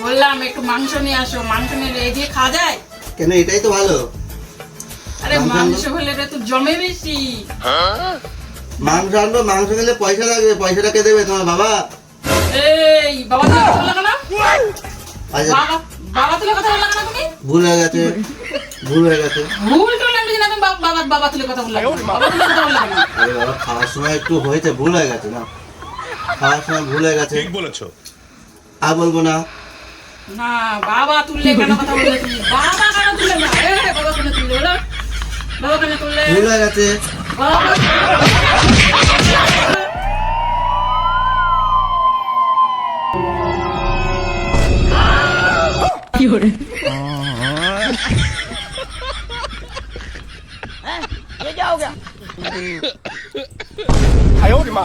বললাম একটু মাংস নিয়ে আসো, মাংস নিয়ে এই দিয়ে খাওয়া যায়? কেন, এটাই তো ভালো। আরে মাংস হলে রে তো জমে বেশি। মাংস আনবো, মাংস খেলে পয়সা লাগবে, পয়সাটা কে দেবে? তোমার বাবা? এই বাবা তুলে কথা বললা কেন? আচ্ছা, বাবা বাবা তুলে কথা বললা কেন তুমি? ভুল হয়ে গেছে, ভুল হয়ে গেছে। ভুল করলাম বুঝি না, তুমি বাবা বাবা তুলে কথা বললা কেন? বাবা তুলে কথা বললা কেন? আরে বাবা, খাওয়ার সময় একটু হয়েছে, ভুল হয়ে গেছে না, খাওয়ার সময় ভুল হয়ে গেছে। ঠিক বলেছো। আর বলবো না। না বাবা তুললে কেন কথা বললে তুমি? বাবা কেন তুললে না? বাবা কেন তুললে বলো? বাবা কেন তুললে? ভুল হয়ে গেছে। বাবা কি হরে? ये क्या हो गया? 哎呦我的妈！